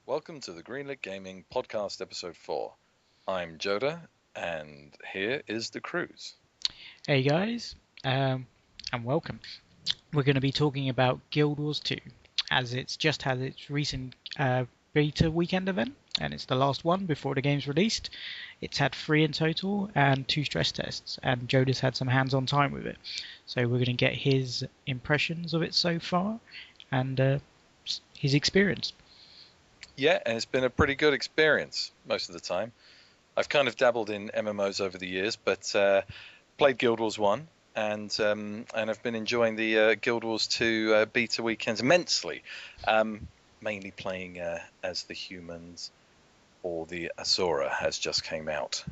Welcome to the Greenlit Gaming Podcast Episode 4. I'm Joda, and here is the cruise. Hey guys, and welcome. We're going to be talking about Guild Wars 2, as it's just had its recent beta weekend event, and it's the last one before the game's released. It's had 3 in total and 2 stress tests, and Joda's had some hands-on time with it. So we're going to get his impressions of it so far, and his experience. Yeah, and it's been a pretty good experience most of the time. I've kind of dabbled in MMOs over the years, but played Guild Wars 1, and I've been enjoying the Guild Wars 2 beta weekends immensely. Mainly playing as the humans, or the Asura has just came out.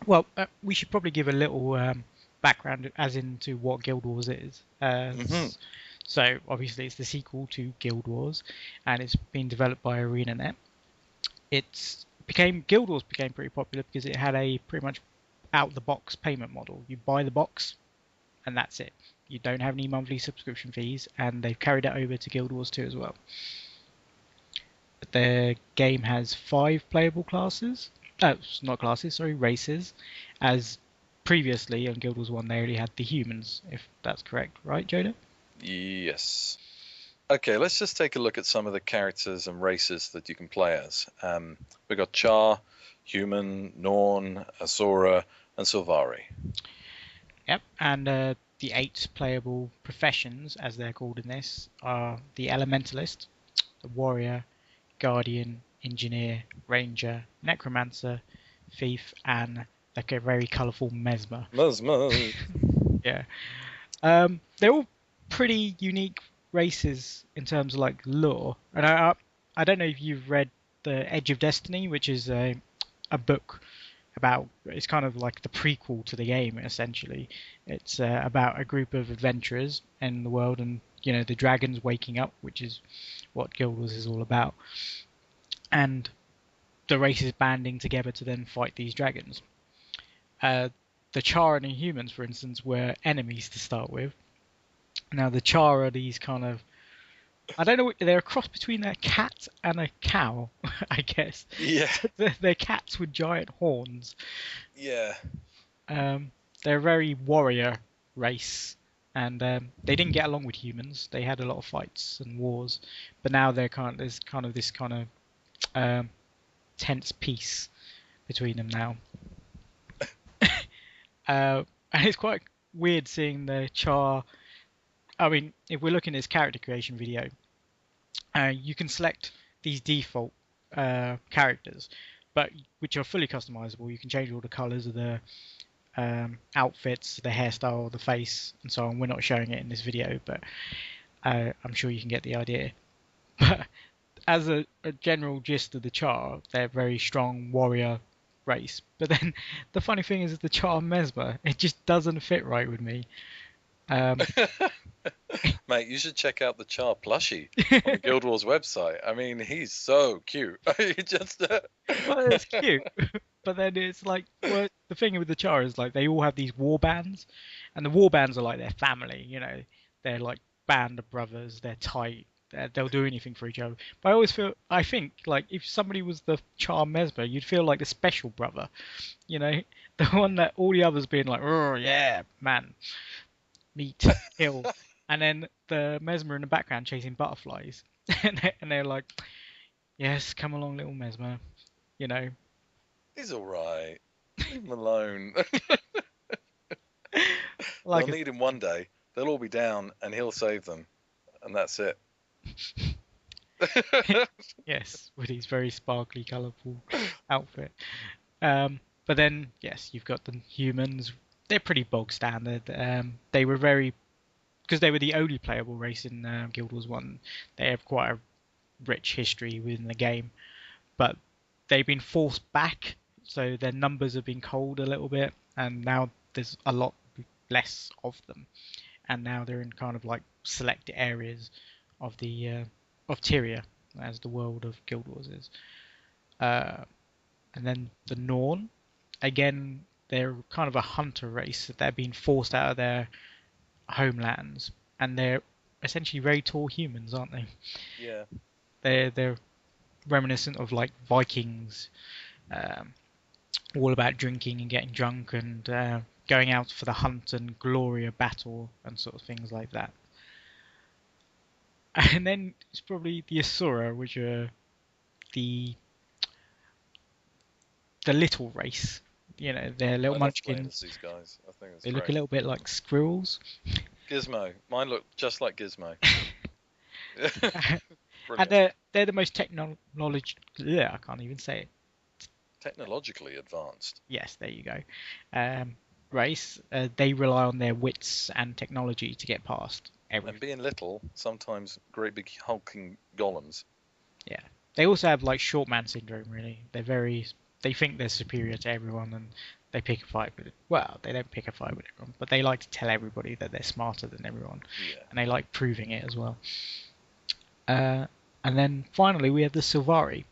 Well, we should probably give a little background as into what Guild Wars is. So obviously it's the sequel to Guild Wars, and it's been developed by ArenaNet. Guild Wars became pretty popular because it had a pretty much out-the-box payment model. You buy the box, and that's it. You don't have any monthly subscription fees, and they've carried it over to Guild Wars 2 as well. The game has 5 playable classes. Not classes, sorry, races. As previously on Guild Wars 1, they only had the humans, if that's correct, right, Joda? Yes. Okay, let's just take a look at some of the characters and races that you can play as. We've got Charr, Human, Norn, Asura, and Sylvari. Yep, and the 8 playable professions, as they're called in this, are the Elementalist, the Warrior, Guardian, Engineer, Ranger, Necromancer, Thief, and like a very colourful Mesmer. Yeah. They're all pretty unique races in terms of like lore. And I don't know if you've read The Edge of Destiny, which is a book about, it's kind of like the prequel to the game essentially. It's about a group of adventurers in the world, and the dragons waking up, which is what Guild Wars is all about, and the races banding together to then fight these dragons. The Charr and the humans, for instance, were enemies to start with. Now the Charr are these kind of, I don't know, they're a cross between a cat and a cow, I guess. Yeah. They're cats with giant horns. Yeah. They're a very warrior race, and they didn't get along with humans. They had a lot of fights and wars, but now there's this kind of tense peace between them now. And it's quite weird seeing the Charr. I mean, if we're looking at his character creation video, you can select these default characters, but which are fully customizable. You can change all the colors of the outfits, the hairstyle, the face, and so on. We're not showing it in this video, but I'm sure you can get the idea. But as a general gist of the Charr, they're a very strong warrior race. But then the funny thing is the Charr Mesmer, it just doesn't fit right with me. Mate, you should check out the Charr plushie on the Guild Wars website. I mean, he's so cute. Well, it's cute, but then it's like, well, the thing with the Charr is like they all have these war bands, and the war bands are like their family. They're like band of brothers. They're tight. They'll do anything for each other. But I think like if somebody was the Charr Mesmer, you'd feel like the special brother. The one that all the others being like, oh yeah, man, meat, kill. And then the Mesmer in the background chasing butterflies. and they're like, yes, come along, little Mesmer. He's all right. Leave him alone. Like They'll need him one day. They'll all be down, and he'll save them. And that's it. Yes, with his very sparkly, colourful outfit. But then, yes, you've got the humans. They're pretty bog standard. They were because they were the only playable race in Guild Wars 1, they have quite a rich history within the game. But they've been forced back, so their numbers have been culled a little bit, and now there's a lot less of them. And now they're in kind of like select areas of the of Tyria, as the world of Guild Wars is. And then the Norn, again, they're kind of a hunter race. They're being forced out of their homelands, and they're essentially very tall humans, aren't they? Yeah. They're reminiscent of like Vikings, um, all about drinking and getting drunk and going out for the hunt and glory of battle and sort of things like that. And then it's probably the Asura, which are the little race. You know, they're little I love playing as munchkins. these guys. I think it's They look great. a little bit like squirrels. Gizmo. Mine look just like Gizmo. And Brilliant. they're the most technology. Yeah, I can't even say it. Technologically advanced. Yes, there you go. Race. They rely on their wits and technology to get past everything. And being little, sometimes great big hulking golems. Yeah. They also have like short man syndrome. Really, they think they're superior to everyone, and they pick a fight with it. Well, they don't pick a fight with everyone, but they like to tell everybody that they're smarter than everyone, Yeah. and they like proving it as well. And then finally we have the Sylvari.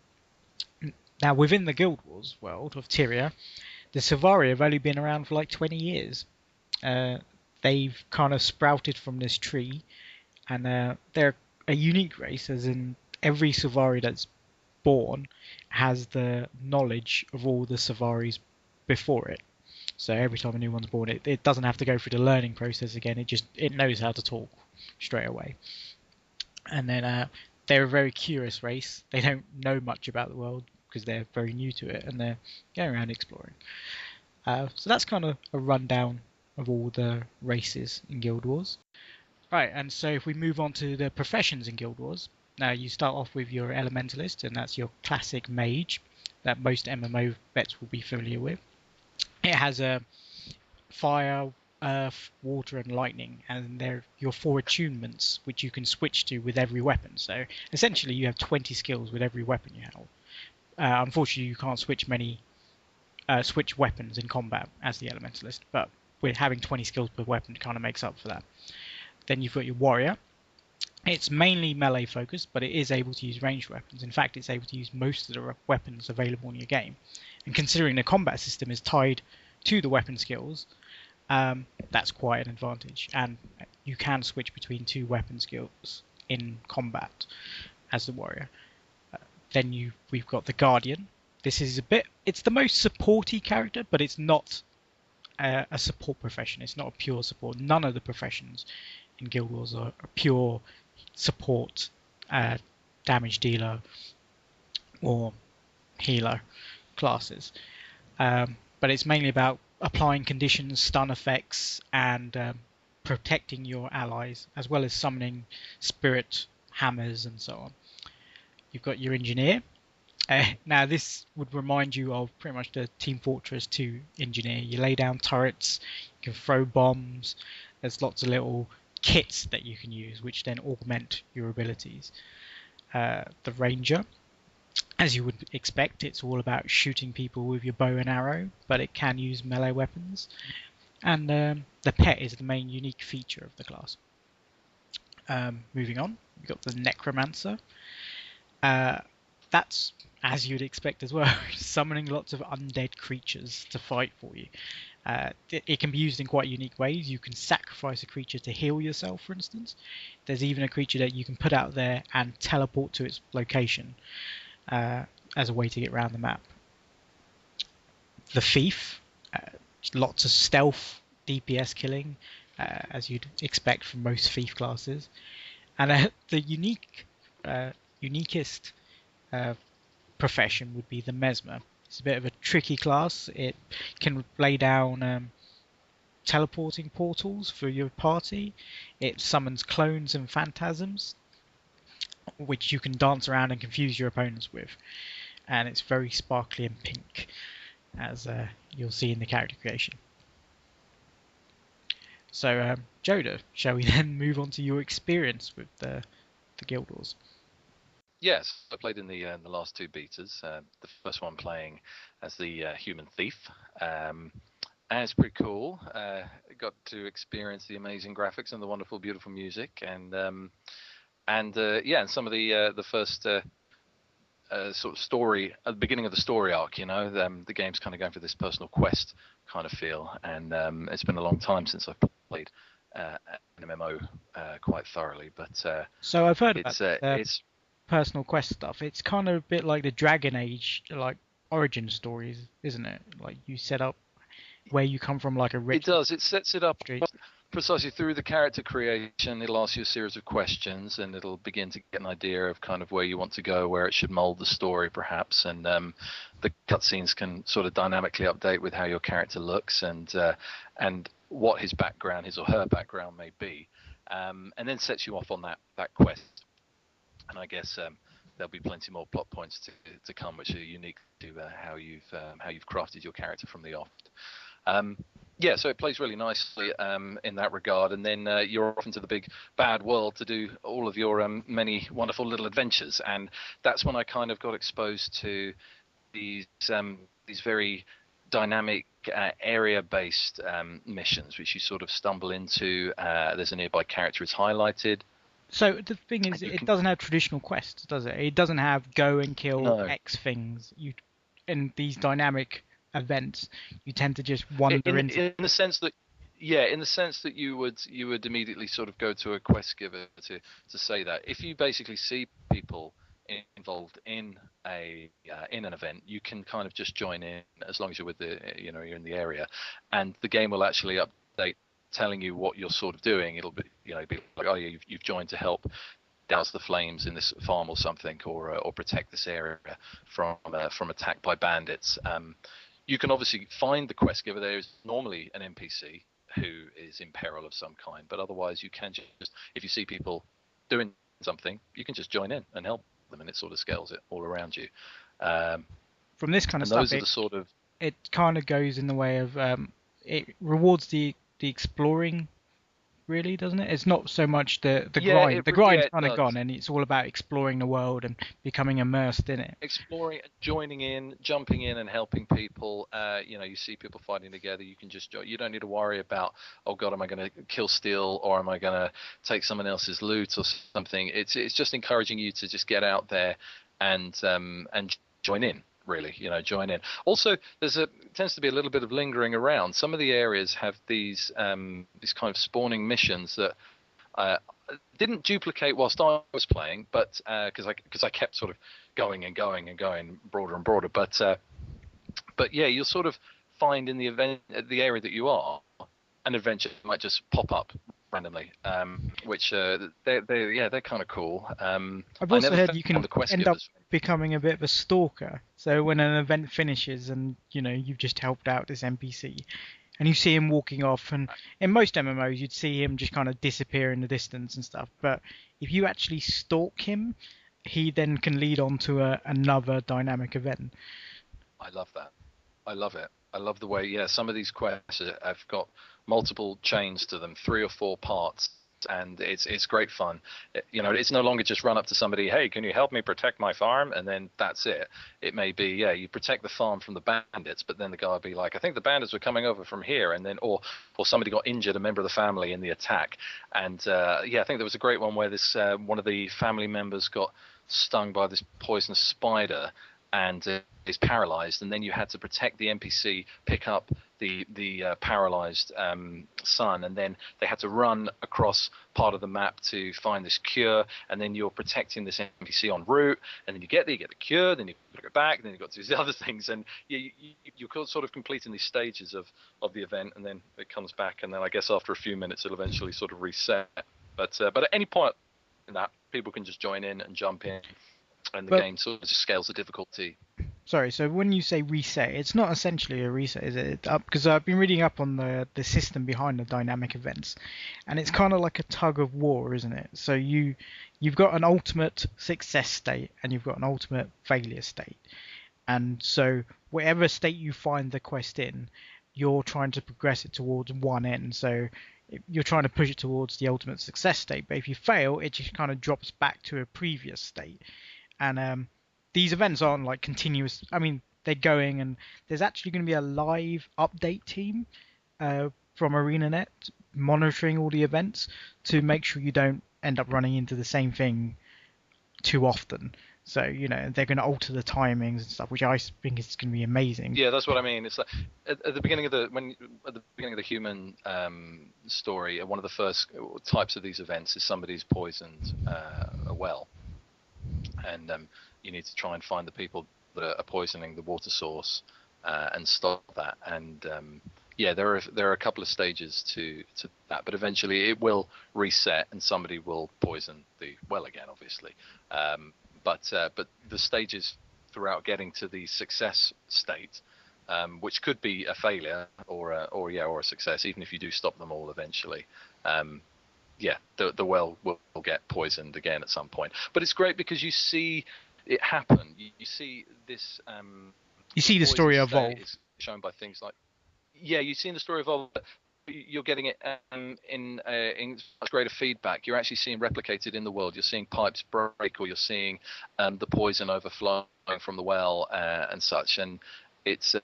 Now within the Guild Wars world of Tyria, the Sylvari have only been around for like 20 years. They've kind of sprouted from this tree, and they're a unique race, as in every Sylvari that's born has the knowledge of all the Sylvaris before it. So every time a new one's born, it doesn't have to go through the learning process again. It knows how to talk straight away. And then they're a very curious race. They don't know much about the world because they're very new to it, and they're going around exploring. So that's kind of a rundown of all the races in Guild Wars. Right, and so if we move on to the professions in Guild Wars, now you start off with your Elementalist, and that's your classic mage that most MMO vets will be familiar with. It has a fire, earth, water, and lightning, and they're your 4 attunements, which you can switch to with every weapon. So essentially, you have 20 skills with every weapon you have. Unfortunately, you can't switch switch weapons in combat as the Elementalist, but with having 20 skills per weapon, it kind of makes up for that. Then you've got your Warrior. It's mainly melee focused, but it is able to use ranged weapons. In fact, it's able to use most of the weapons available in your game. And considering the combat system is tied to the weapon skills, that's quite an advantage. And you can switch between 2 weapon skills in combat as the Warrior. Then we've got the Guardian. This is it's the most supporty character, but it's not a support profession. It's not a pure support. None of the professions in Guild Wars are a pure support, damage dealer or healer classes. But it's mainly about applying conditions, stun effects, and protecting your allies, as well as summoning spirit hammers and so on. You've got your Engineer. Now this would remind you of pretty much the Team Fortress 2 Engineer. You lay down turrets, you can throw bombs, there's lots of little kits that you can use which then augment your abilities. The Ranger, as you would expect, it's all about shooting people with your bow and arrow, but it can use melee weapons. And the Pet is the main unique feature of the class. Moving on, we've got the Necromancer. That's, as you'd expect as well, summoning lots of undead creatures to fight for you. It can be used in quite unique ways. You can sacrifice a creature to heal yourself, for instance. There's even a creature that you can put out there and teleport to its location as a way to get around the map. The Thief, lots of stealth, DPS killing, as you'd expect from most Thief classes. And the uniquest profession would be the Mesmer. It's a bit of a tricky class. It can lay down teleporting portals for your party. It summons clones and phantasms, which you can dance around and confuse your opponents with. And it's very sparkly and pink, as you'll see in the character creation. So, Joda, shall we then move on to your experience with the Guild Wars? Yes, I played in the last 2 betas. The first one playing as the human thief, and it's pretty cool. Got to experience the amazing graphics and the wonderful, beautiful music, and some of the first sort of story at the beginning of the story arc. You know, the game's kind of going for this personal quest kind of feel, and it's been a long time since I've played an MMO quite thoroughly, but so I've heard it's about it's personal quest stuff, it's kind of a bit like the Dragon Age, like origin stories, isn't it? Like you set up where you come from, like a It rich does. It sets it up street. precisely through the character creation. It'll ask you a series of questions, and it'll begin to get an idea of kind of where you want to go, where it should mold the story, perhaps. And the cutscenes can sort of dynamically update with how your character looks and what his background, his or her background, may be, and then sets you off on that quest. And I guess there'll be plenty more plot points to come, which are unique to how you've crafted your character from the off. Yeah, so it plays really nicely in that regard, and then you're off into the big bad world to do all of your many wonderful little adventures, and that's when I kind of got exposed to these very dynamic area-based missions, which you sort of stumble into. There's a nearby character is highlighted. So the thing is, it doesn't have traditional quests, does it? It doesn't have go and kill X things. In these dynamic events, you tend to just wander into. In the sense that, yeah, in the sense that you would immediately sort of go to a quest giver to say that if you basically see people involved in an event, you can kind of just join in as long as you're with you're in the area, and the game will actually update telling you what you're sort of doing. It'll be be like, oh yeah, you've joined to help douse the flames in this farm or something, or protect this area from attack by bandits. You can obviously find the quest giver. There is normally an NPC who is in peril of some kind, but otherwise you can just, if you see people doing something, you can just join in and help them, and it sort of scales it all around you. From this kind of stuff, it kind of goes in the way of it rewards the exploring, really, doesn't it? It's not so much the grind. The grind's kind of gone, and it's all about exploring the world and becoming immersed in it. Exploring, joining in, jumping in, and helping people. You see people fighting together. You can just join. You don't need to worry about, oh God, am I going to kill steal, or am I going to take someone else's loot or something? It's just encouraging you to just get out there and join in. Really, join in. Also, tends to be a little bit of lingering around. Some of the areas have these kind of spawning missions that didn't duplicate whilst I was playing, but because I kept sort of going and going and going broader and broader. But yeah, you'll sort of find in the area that you are, an adventure might just pop up randomly, which they're kind of cool. I've also heard you can end up becoming a bit of a stalker. So when an event finishes and you've just helped out this NPC, and you see him walking off, and in most MMOs you'd see him just kind of disappear in the distance and stuff. But if you actually stalk him, he then can lead on to another dynamic event. I love that. I love it. I love the way, some of these quests have got multiple chains to them, 3 or 4 parts, and it's great fun. It's no longer just run up to somebody, hey, can you help me protect my farm? And then that's it. It may be, you protect the farm from the bandits, but then the guy will be like, I think the bandits were coming over from here, and then or somebody got injured, a member of the family in the attack. And I think there was a great one where this one of the family members got stung by this poisonous spider and is paralyzed, and then you had to protect the NPC, pick up the paralyzed son, and then they had to run across part of the map to find this cure, and then you're protecting this NPC en route, and then you get the cure, then you've got to go back, and then you've got to do these other things, and you're sort of completing these stages of the event, and then it comes back, and then I guess after a few minutes it'll eventually sort of reset. But at any point in that, people can just join in and jump in, and the game sort of just scales the difficulty. Sorry, so when you say reset, it's not essentially a reset, is it? Because I've been reading up on the system behind the dynamic events, and it's kind of like a tug of war, isn't it? So you've got an ultimate success state and you've got an ultimate failure state, and so whatever state you find the quest in, you're trying to progress it towards one end. So you're trying to push it towards the ultimate success state, but if you fail, it just kind of drops back to a previous state. And these events aren't like continuous. I mean, they're going, and there's actually going to be a live update team from ArenaNet monitoring all the events to make sure you don't end up running into the same thing too often. So they're going to alter the timings and stuff, which I think is going to be amazing. Yeah, that's what I mean. It's like at the beginning of the human story, one of the first types of these events is somebody's poisoned a well. and you need to try and find the people that are poisoning the water source and stop that. And there are a couple of stages to that, but eventually it will reset and somebody will poison the well again, obviously. But the stages throughout getting to the success state, which could be a failure or a success, even if you do stop them all eventually. The well will get poisoned again at some point. But it's great because you see it happen. You see this. You see the story evolve. Is shown by things like. Yeah, you've seen the story evolve. But you're getting it in much greater feedback. You're actually seeing replicated in the world. You're seeing pipes break, or you're seeing the poison overflowing from the well and such. And it's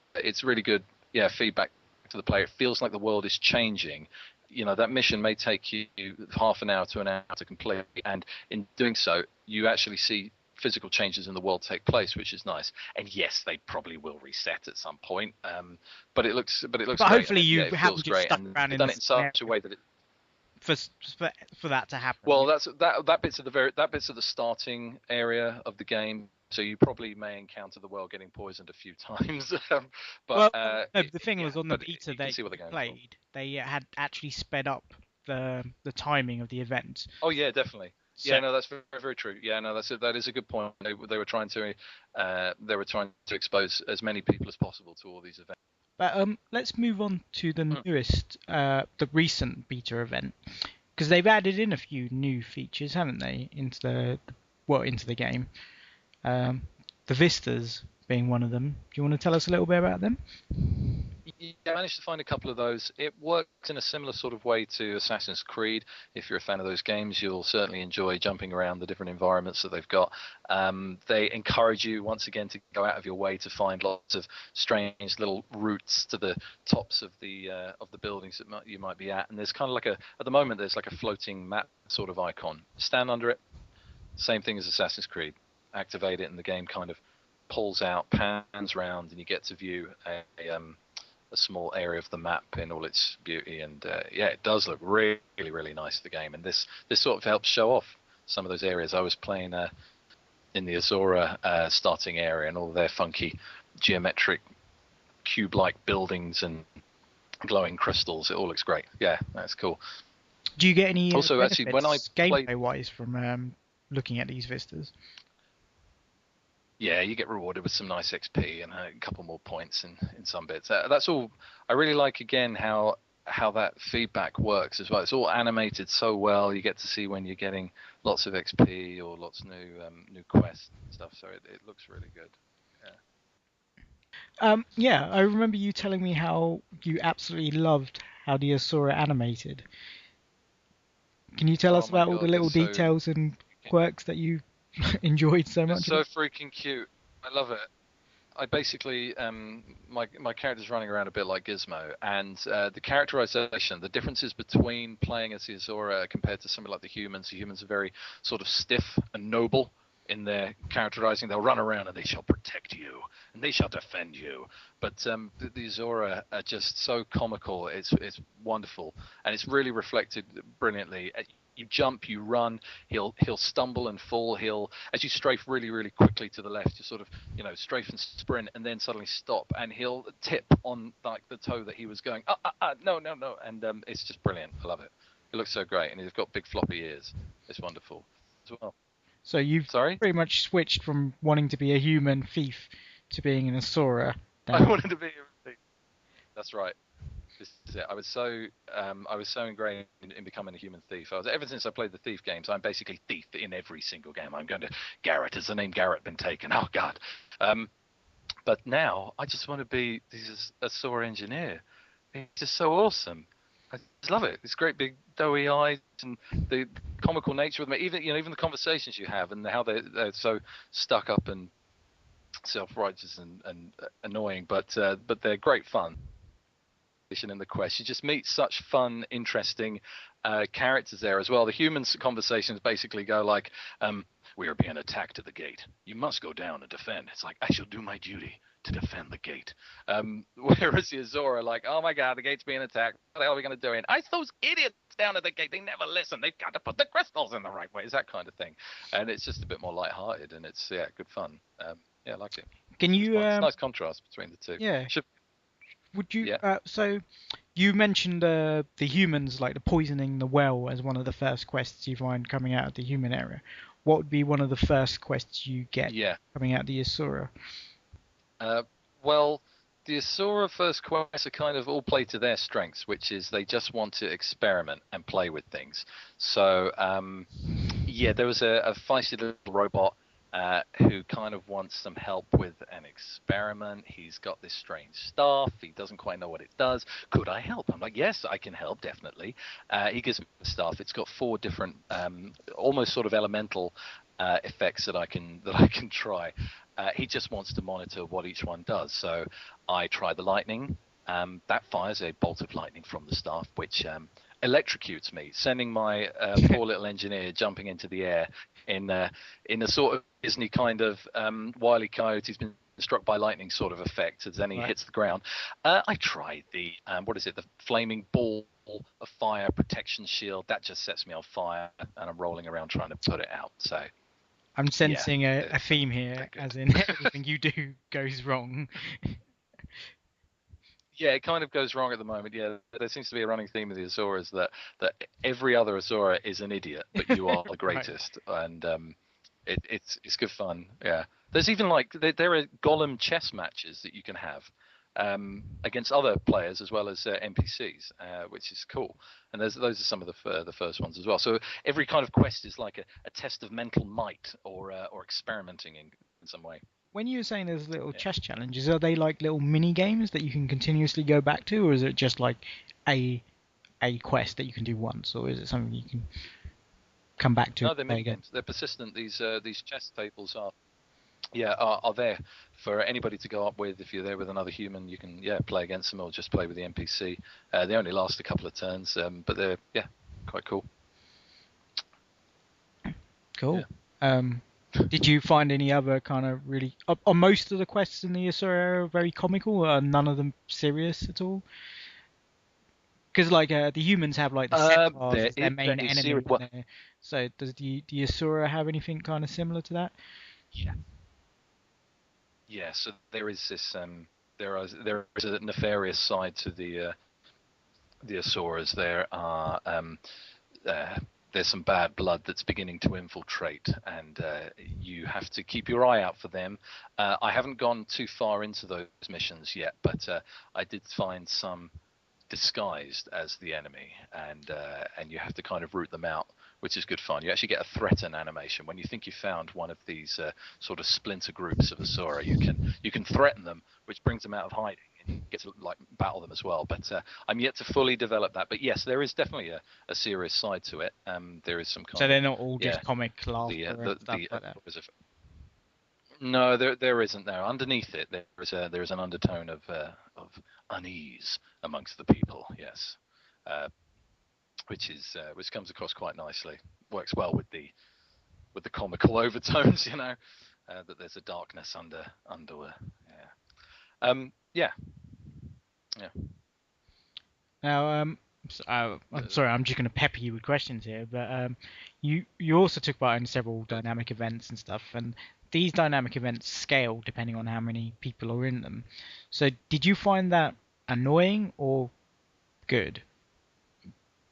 really good. Yeah, feedback to the player. It feels like the world is changing. That mission may take you half an hour to an hour to complete, and in doing so, you actually see physical changes in the world take place, which is nice. And yes, they probably will reset at some point, but it looks. But great. Hopefully, you haven't great. stuck And around done it in such a way that it. For that to happen. Well, that bit's at the starting area of the game. So you probably may encounter the well getting poisoned a few times. The thing was on the beta they played, they had actually sped up the timing of the event. Oh yeah, definitely. So, yeah, no, that's very, very true. Yeah, no, that is a good point. They were trying to expose as many people as possible to all these events. But let's move on to the newest, the recent beta event, because they've added in a few new features, haven't they, into the game. The vistas being one of them. Do you want to tell us a little bit about them? Yeah, I managed to find a couple of those. It works in a similar sort of way to Assassin's Creed. If you're a fan of those games, you'll certainly enjoy jumping around the different environments that they've got. They encourage you, once again, to go out of your way to find lots of strange little routes to the tops of the buildings that you might be at. And there's kind of at the moment, there's like a floating map sort of icon. Stand under it. Same thing as Assassin's Creed. Activate it, and the game kind of pulls out, pans round, and you get to view a small area of the map in all its beauty. And it does look really, really nice, the game. And this sort of helps show off some of those areas. I was playing in the Azora starting area, and all their funky geometric cube-like buildings and glowing crystals. It all looks great. Yeah, that's cool. Do you get any also actually when I gameplay-wise from looking at these vistas? Yeah, you get rewarded with some nice XP and a couple more points in some bits. That's all. I really like, again, how that feedback works as well. It's all animated so well. You get to see when you're getting lots of XP or lots of new quests and stuff. So it looks really good. Yeah. I remember you telling me how you absolutely loved how the Azora animated. Can you tell us about all the little details and quirks that you enjoyed so much? It's so freaking cute. I love it. I basically my character's running around a bit like Gizmo, and the characterization, the differences between playing as the Azora compared to something like the humans. The humans are very sort of stiff and noble in their characterizing. They'll run around and they shall protect you and they shall defend you. But the Azora are just so comical. It's wonderful, and it's really reflected brilliantly. You jump, you run, he'll stumble and fall, as you strafe really, really quickly to the left, you sort of, strafe and sprint and then suddenly stop, and he'll tip on like the toe that he was going, no, and it's just brilliant. I love it. It looks so great, and he's got big floppy ears. It's wonderful as well. So you've pretty much switched from wanting to be a human thief to being an Azora. I wanted to be a thief. That's right. This is it. I was so ingrained in becoming a human thief. Ever since I played the Thief games, I'm basically thief in every single game. I'm going to Garrett. Has the name Garrett been taken? Oh God. But now I just want to be this Azora engineer. It's just so awesome. I just love it. It's great big doughy eyes and the comical nature of them. Even the conversations you have and how they're so stuck up and self-righteous and annoying, but they're great fun. In the quest, you just meet such fun, interesting characters there as well. The humans' conversations basically go like, We are being attacked at the gate. You must go down and defend. It's like, I shall do my duty to defend the gate. Whereas the Azor are like, oh my god, the gate's being attacked. What the hell are we going to do? And it's those idiots down at the gate. They never listen. They've got to put the crystals in the right way. It's that kind of thing. And it's just a bit more lighthearted, and it's, good fun. I like it. Can you? It's nice contrast between the two. Yeah. Would you? Yeah. So you mentioned the humans, like the poisoning the well, as one of the first quests you find coming out of the human area. What would be one of the first quests you get coming out of the Asura? Well, the Asura first quests are kind of all play to their strengths, which is they just want to experiment and play with things. So, there was a feisty little robot who kind of wants some help with an experiment. He's got this strange staff. He doesn't quite know what it does. Could I help? I'm like, yes, I can help, definitely. He gives me the staff. It's got 4 different, almost sort of elemental effects that I can try. He just wants to monitor what each one does. So I try the lightning. That fires a bolt of lightning from the staff, which electrocutes me, sending my poor little engineer jumping into the air in a sort of Disney kind of Wile E. Coyote's been struck by lightning sort of effect as then he hits the ground. I tried the the flaming ball of fire protection shield. That just sets me on fire, and I'm rolling around trying to put it out. So I'm sensing a theme here, as in everything you do goes wrong. Yeah, it kind of goes wrong at the moment. Yeah, there seems to be a running theme of the Azuras that every other Azura is an idiot, but you are the greatest, and it's good fun. Yeah, there's even like there are Golem chess matches that you can have against other players as well as NPCs, which is cool. And those are some of the first ones as well. So every kind of quest is like a test of mental might or experimenting in some way. When you were saying there's little chess challenges, are they like little mini games that you can continuously go back to, or is it just like a quest that you can do once, or is it something you can come back to? No, they're mini games. They're persistent. These chess tables are there for anybody to go up with. If you're there with another human, you can play against them or just play with the NPC. They only last a couple of turns, but they're quite cool. Cool. Yeah. Did you find any other kind of really? Are most of the quests in the Asura very comical? Are none of them serious at all? Because like the humans have like the centaurs as their main enemy. So does the Asura have anything kind of similar to that? Yeah. Yeah. So there is this there is a nefarious side to the Asuras. There are there's some bad blood that's beginning to infiltrate, and you have to keep your eye out for them. I haven't gone too far into those missions yet, but I did find some disguised as the enemy, and you have to kind of root them out, which is good fun. You actually get a threaten animation when you think you found one of these sort of splinter groups of Asura. You can threaten them, which brings them out of hiding. You get to like battle them as well, but I'm yet to fully develop that. But yes, there is definitely a serious side to it. There is some kind. So they're not all just comic laughter and stuff like that. No, there isn't. There underneath it, there is an undertone of unease amongst the people. Yes, which comes across quite nicely. Works well with the comical overtones, that there's a darkness under. Now, I'm sorry, I'm just going to pepper you with questions here, but you also took part in several dynamic events and stuff, and these dynamic events scale depending on how many people are in them. So did you find that annoying or good?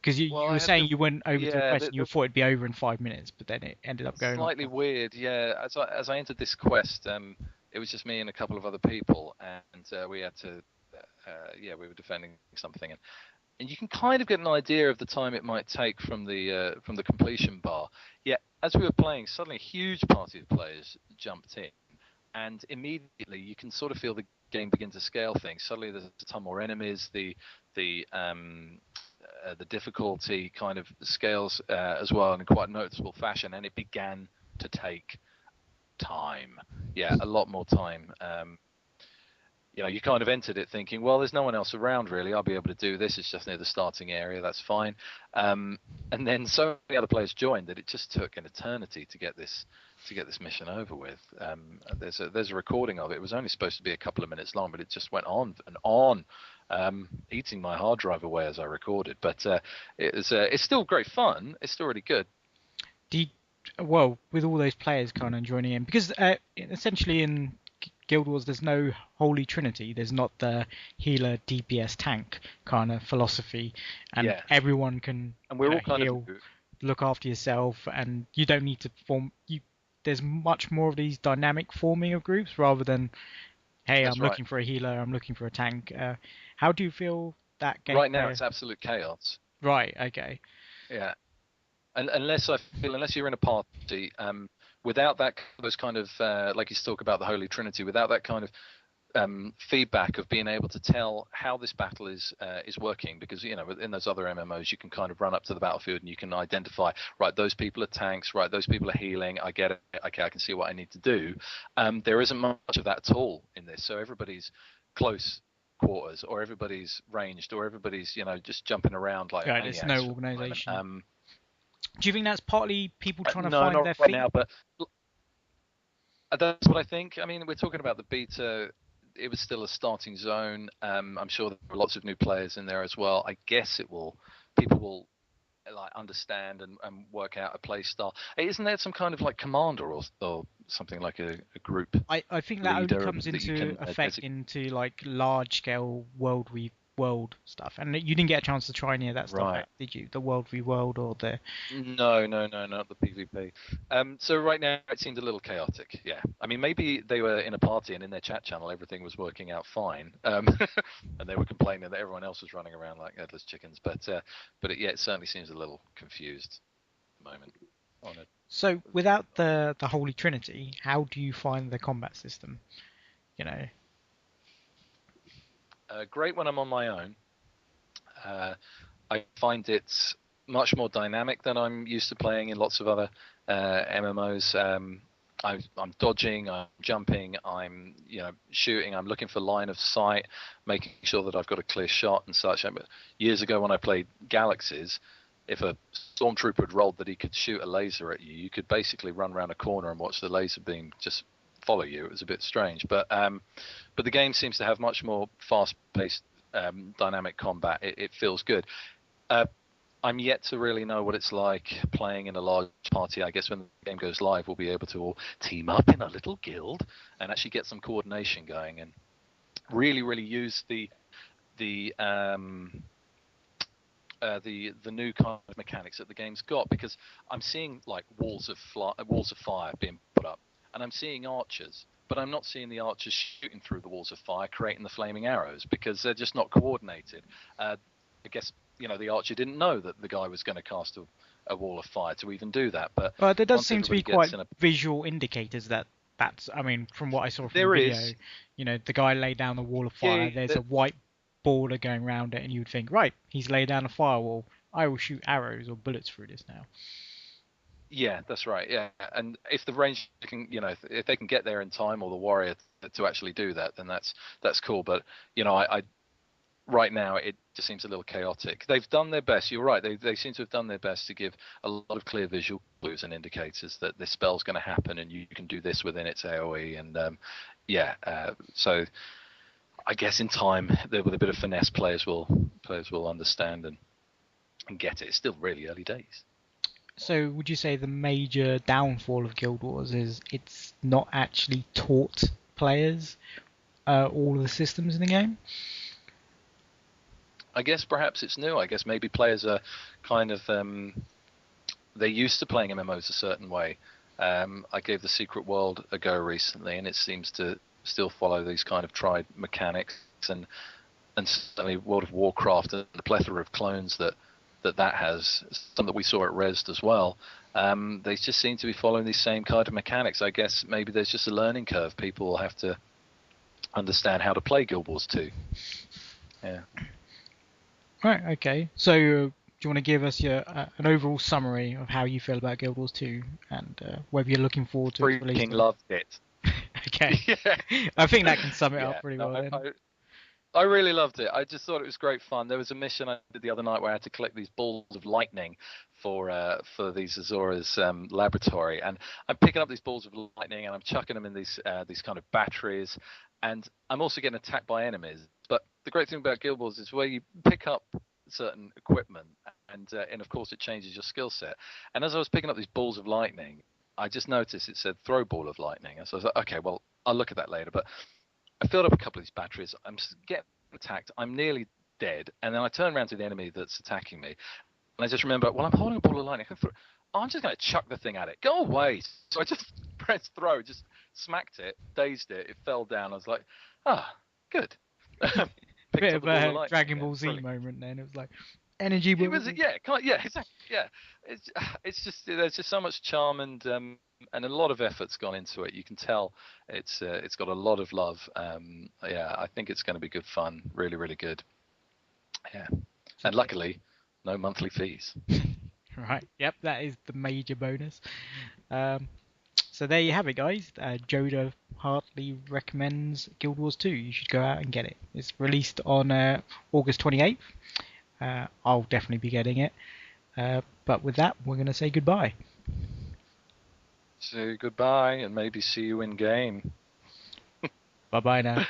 Because you were saying you went over to a quest and you thought it'd be over in 5 minutes, but then it ended up going slightly weird. Yeah, as I entered this quest, it was just me and a couple of other people, and we had to, we were defending something, and you can kind of get an idea of the time it might take from the completion bar. Yet, as we were playing, suddenly a huge party of players jumped in, and immediately you can sort of feel the game begin to scale things. Suddenly there's a ton more enemies. The difficulty kind of scales as well in quite a noticeable fashion, and it began to take time. Yeah, a lot more time. you kind of entered it thinking, well, there's no one else around really. I'll be able to do this. It's just near the starting area. That's fine. And then so many other players joined that it just took an eternity to get this mission over with. There's a recording of it. It was only supposed to be a couple of minutes long, but it just went on and on, eating my hard drive away as I recorded. But it's still great fun. It's still really good. Well, with all those players kind of joining in, because essentially in Guild Wars there's no holy trinity. There's not the healer DPS tank kind of philosophy, and everyone can and we're all kind heal, look after yourself, and you don't need to form. There's much more of these dynamic forming of groups rather than, hey, I'm looking for a healer, I'm looking for a tank. How do you feel that game? Right now it's absolute chaos. Right. Okay. Yeah. Unless you're in a party, without those kind of like you talk about the Holy Trinity, without that kind of feedback of being able to tell how this battle is working, because in those other MMOs you can kind of run up to the battlefield and you can identify, right, those people are tanks, right, those people are healing, I get it, okay, I can see what I need to do. There isn't much of that at all in this, so everybody's close quarters, or everybody's ranged, or everybody's just jumping around like there's no organization. Do you think that's partly people trying to no, find not their right feet? now, but that's what I think. I mean, we're talking about the beta. It was still a starting zone. I'm sure there were lots of new players in there as well. I guess people will like understand and work out a play style. Hey, isn't there some kind of like commander or something like a group? I think that only comes into effect into like large scale world stuff, and you didn't get a chance to try any of that stuff out, did you? The world v world or the no, not the PvP. So right now it seemed a little chaotic. Yeah, I mean maybe they were in a party and in their chat channel everything was working out fine, and they were complaining that everyone else was running around like headless chickens. But it certainly seems a little confused at the moment. So without the Holy Trinity, how do you find the combat system? Great when I'm on my own. I find it much more dynamic than I'm used to playing in lots of other MMOs. I'm dodging, I'm jumping, I'm shooting, I'm looking for line of sight, making sure that I've got a clear shot and such. Years ago when I played Galaxies, if a stormtrooper had rolled that he could shoot a laser at you, you could basically run around a corner and watch the laser beam just follow you. It was a bit strange, but the game seems to have much more fast-paced, dynamic combat. It feels good. I'm yet to really know what it's like playing in a large party. I guess when the game goes live, we'll be able to all team up in a little guild and actually get some coordination going and really, really use the new kind of mechanics that the game's got, because I'm seeing like walls of fire being put up, and I'm seeing archers, but I'm not seeing the archers shooting through the walls of fire, creating the flaming arrows, because they're just not coordinated. I guess the archer didn't know that the guy was going to cast a wall of fire to even do that. But there does seem to be quite visual indicators that's. I mean, from what I saw from the video, the guy laid down the wall of fire. There's a white border going around it, and you'd think, right, he's laid down a firewall. I will shoot arrows or bullets through this now. Yeah, that's right. Yeah, and if the range can, if they can get there in time, or the warrior to actually do that, then that's cool. But I right now it just seems a little chaotic. They've done their best. You're right. They seem to have done their best to give a lot of clear visual clues and indicators that this spell's going to happen, and you can do this within its AOE. And so I guess in time, with a bit of finesse, players will understand and get it. It's still really early days. So would you say the major downfall of Guild Wars is it's not actually taught players all of the systems in the game? I guess perhaps it's new. I guess maybe players are kind of they're used to playing MMOs a certain way. I gave the Secret World a go recently, and it seems to still follow these kind of tried mechanics, and certainly World of Warcraft and the plethora of clones that has, some that we saw at Rezzed as well. They just seem to be following these same kind of mechanics. I guess maybe there's just a learning curve. People will have to understand how to play Guild Wars 2. Yeah. Right, okay. So do you want to give us an overall summary of how you feel about Guild Wars 2 and whether you're looking forward to its release? Freaking loved it. Okay. Yeah. I think that can sum it Yeah, up pretty no, well then. I really loved it. I just thought it was great fun. There was a mission I did the other night where I had to collect these balls of lightning for these Azora's laboratory, and I'm picking up these balls of lightning and I'm chucking them in these kind of batteries, and I'm also getting attacked by enemies. But the great thing about Guild Wars is where you pick up certain equipment, and of course it changes your skill set. And as I was picking up these balls of lightning, I just noticed it said throw ball of lightning, and so I was like, okay, well I'll look at that later. But I filled up a couple of these batteries. I'm getting attacked. I'm nearly dead. And then I turn around to the enemy that's attacking me. And I just remember, well, I'm holding a ball of lightning. I'm just going to chuck the thing at it. Go away. So I just pressed throw, just smacked it, dazed it. It fell down. I was like, good. Picked Bit up of the ball of a lightning Dragon again. Ball Z Brilliant. moment then. It was like energy It ball. was, yeah, yeah, exactly, yeah. It's just there's just so much charm and a lot of effort's gone into it. You can tell it's got a lot of love. Yeah, I think it's going to be good fun. Really, really good. Yeah, and luckily, no monthly fees. Right. Yep, that is the major bonus. So there you have it, guys. Joda heartily recommends Guild Wars 2. You should go out and get it. It's released on August 28th. I'll definitely be getting it. But with that, we're going to say goodbye. Say goodbye and maybe see you in game. Bye-bye now.